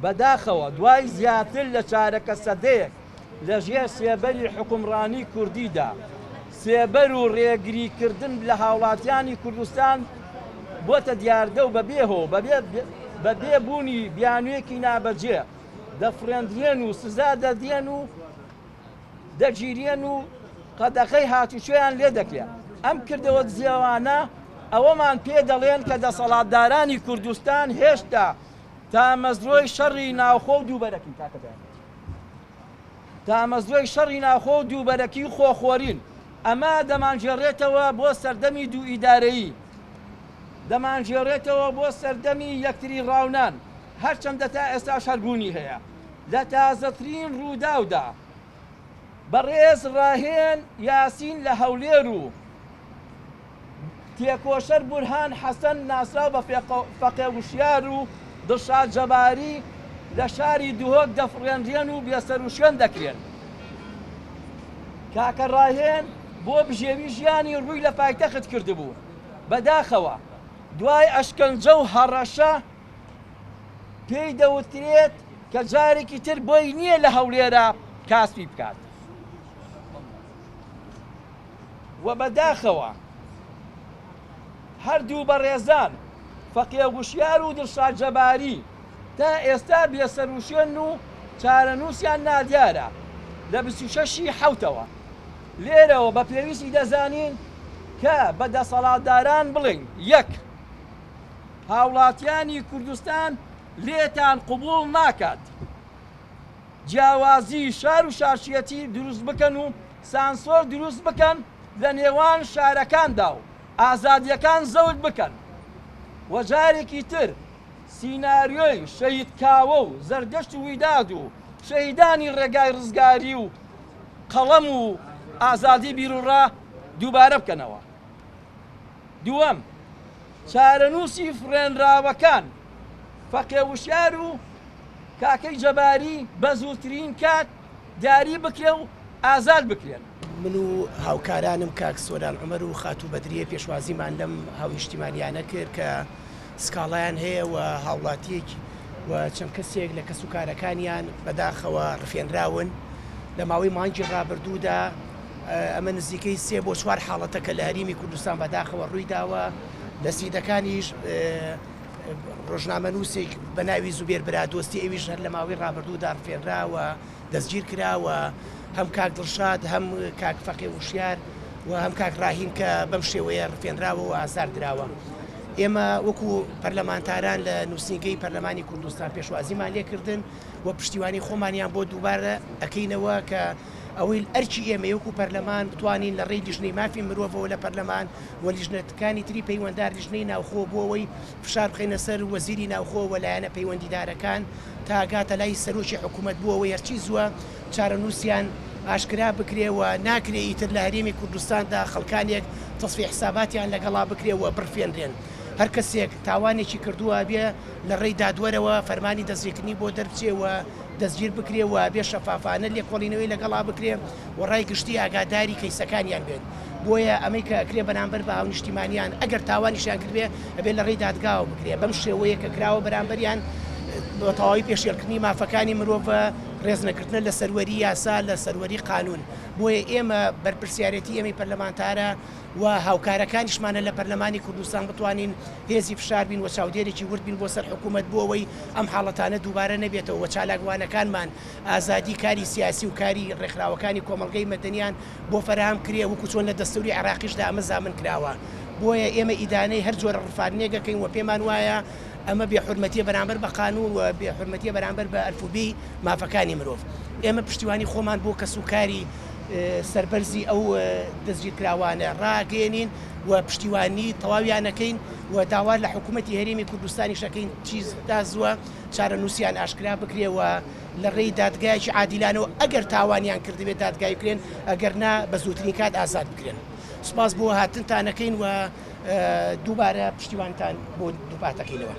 بەداخەوە دوای زیاتر لە چارەکە سەدەیەک لەژێر سێبەری حکومڕانی کوردیدا سێبەر و ڕێگریکردن لە هاوڵاتیانی کوردستان بۆتە دیاردە و بەبێ بوونی بیانوویەکی نابەجێ دەفرێندرێن و سزا دەدێن و دەگیرێن و قەدەخەی هاتوچۆیان لێ دەکرێن. ئەم کردەوە جیاوانە ئەوەمان پێ دەڵێن کە دەسەڵاتدارانی کوردستان هێشتا تامەزرۆی شەڕی ناوخۆ و دووبەرەکی تامەزرۆی شەڕی ناوخۆ و دووبەرەکی خۆخۆرین. ئەمە دەمانگێڕێتەوە بۆ سەردەمی دوو ئیدارەیی، دەمانگێڕێتەوە بۆ سەردەمی یەکتری ڕاونان، هەرچەندە تا ئێستا شەربوونی هەیە. لە تازەترین ڕووداودا بەڕێز ڕاهێن یاسین لە هەولێر و تێکۆشەر بورهان حەسەن ناسراو بە فەقێوشیار و دڵشاد جەباری لە شاری دوهۆک دەفڕێنرێن و بێسەروشێن دەکرێن. کاکە ڕاهێن بۆ بژێوی ژیانی ڕووی لە پایتەخت کردبوو. بەداخەوە دوای ئەشکەنجە و هەڕەشە پێی دەوترێت کە جارێکی تر بۆی نییە لە هەولێرە کاسبی بکات. و بەداخەوە هەردوو بەڕێزان فەقێوشیار و دڵشاد جەباری تا ئێستا بێسەروشێن و چارەنووسیان نادیارە لە 26 حەوتەوە. لێرەوە بە پێویستی دەزانین کە بە دەسەڵاتداران بڵین: یەک، هاوڵاتیانی کوردستان لێتان قبوڵ ناکات جیاوازی شار و شارچیەتی دروست بکەن و سانسۆر دروست بکەن لە نێوان شارەکاندا و ئازادیەکان زەوت بکەن. و جارێکی تر سیناریۆی شەهیدکاوە و زەردەشت و ویداد و شەهیدانی ڕێگای ڕزگاری و قەڵەم و ئازادی بیرروڕا دووبارە بکەنەوە. دووەم، چارەنووسی فرێنراوەکان فەقێوشیار و کاکەی جەباری بە زووترین کات دیاری بکرێ و ئازاد بکرێن. من و هاوکارانم کاک سۆران عومەر و خاتوو بەدریە پێشوازیمان لەم هاویشتیمانیانە کرد کە سکاڵیان هەیە و هاوڵاتیەکی و چەند کەسێک لە کەس و کارەکانیان بەداخەوە ڕفێنراون. لە ماوەی مانگی ڕابردوودا ئەمە نزیکەی 3 بۆ 4 حاڵەتەکە لە هەریمی کوردستان بەداخەوە ڕوویداوە. لە سیدەکانیش ڕۆژنامەنووسێک بە ناوی زوبێر برادۆستی ئەویش هەر لە ماوەی ڕابردوودا ڕفێنراوە دەستگیر کراوە، هەم کاک دڵشاد هەم کاک فەقێوشیار و هەم کاک ڕاهین کە بەم شێوەیە ڕفێنراوە و ئازار دراوە. ئێمە وەکو پەرلەمانتاران لە نووسینگەی پەرلەمانی کوردستان پێشوازیمان لێکردن و پشتیوانی خۆمانیان بۆ دووبارە ئەەکەینەوە کە ئەوەی ئەرچی ئێمە وەکو پەرلەمان بتوانین لە ڕێی لیژنەی مافی مرۆڤەوە لە پەرلەمان و لیژنەکانی تری پەیوەنددار لیژنەی ناوخۆ بۆ ئەوەی فشار بخەینە سەر وەزیری ناوخۆ و لایەنە پەیوەندیدارەکان تا گاتە لای سەرۆکی حکوومەت بووە ئەوەی هەرچی زووە چارەنووسیان ئاشکرا بکرێەوە ناکرێ ئیتر لە هەرێمی کوردستاندا خەڵکانێک تەصفیه حساباتیان لەگەڵا بکرێەوە بڕفێنرێن. هەر کەسێک تاوانێکی کردووە بێ لە ڕێی دادوەرەوە فەرمانی دەستگیرکردنی بۆ دەربچێەوە دەستگیر بکرێەوە بێ شەفافانە لێکۆڵینەوەی لەگەڵا بکرێ و ڕای گشتی ئاگاداری کەیسەکانیان بێت. بۆیە ئەمەی کە ئەکرێ بەرامبەر بە هاونیشتیمانیان ئەگەر تاوانیشیان کردبێ ئەبێ لە ڕێی دادگاوە بکرێ. بەم شێوەیە کە کراوە بەرامبەریان بە تەواوی پێشێلکردنی مافەکانی مرۆڤە ڕێزنەکردنە لە سەروەری یاسا لە سەروەری قانون. بۆیە ئێمە بەرپرسیارەتی ئێمەی پەرلەمانتارە و هاوکارەکانیشمانە لە پەرلەمانی کوردستان بتوانین هێزی فشار بین و چاودێرێکی ورد بین بۆ سەر حکوومەت بۆ ئەوەی ئەم حاڵەتانە دووبارە نەبێتەوە و چالاکوانەکانمان ئازادی کاری سیاسی و کاری ڕێکخراوەکانی کۆمەڵگەی مەدەنیان بۆ فەرهام کرێ وەکو چۆن لە دەستوری عێراقیشدا ئەمە زامن کراوە. بۆیە ئێمە ئیدانەی هەر جۆرە ڕفارنێگەکەین و پێمان وایە ئەمە بێحورمەتیە بەرامبەر بە قانون و بێحورمەتیە بەرامبەر بە ئەلفوبی مافەکانی مرۆڤ. ئێمە پشتیوانی خۆمان بۆ کەسوکاری سەربەرزی ئەو دەستگیرکراوانە ڕاگەێنین و پشتیوانی تەواویانەکەین و داوار لە حکوومەتی هەرێمی کوردستانی شەکەین چیزدا زووە چارەنووسیان ئاشکرا بکرێەوە لە ڕێی دادگایکی عادیلانەوە ئەگەر تاوانیان کردبێت دادگای بکرێن ئەگەر نا بە زووترین کات ئازاد بکرێن. سپاس بۆ هاتنتانەکەین و دووبارە پشتیوانتان بۆ دووپاتەکەینەوە.